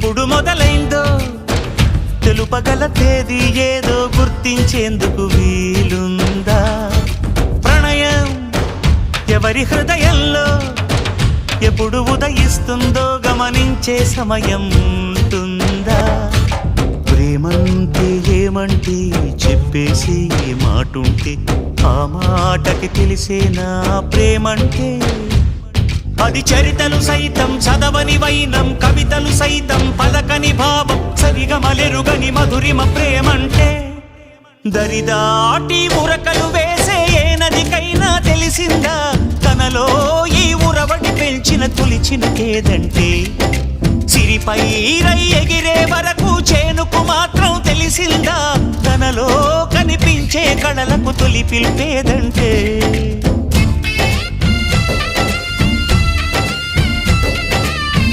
ఎప్పుడు మొదలైందో తెలుపగల తేదీ ఏదో గుర్తించేందుకు వీలుందా? ప్రణయం ఎవరి హృదయంలో ఎప్పుడు ఉదయిస్తుందో గమనించే సమయం ఉంటుందా? ప్రేమంటే ఏమంటే చెప్పేసి మాటుంటే ఆ మాటకి తెలిసేనా ప్రేమంటే? అది చరితలు సైతం చదవని వైనం, కవితలు సైతం పలకని భావం, సరిగమలెరుగని మధురిమ ప్రేమంటే. దరిదాటి ఉరకలు వేసే ఏ నదికైనా తెలిసిందా తనలో ఈ ఉరవడి పెంచిన తొలిచిన కేదంటే? సిరిపై రై ఎగిరే వరకు చేనుకు మాత్రం తెలిసిందా తనలో కనిపించే కళలకు తొలి పిలిపేదంటే?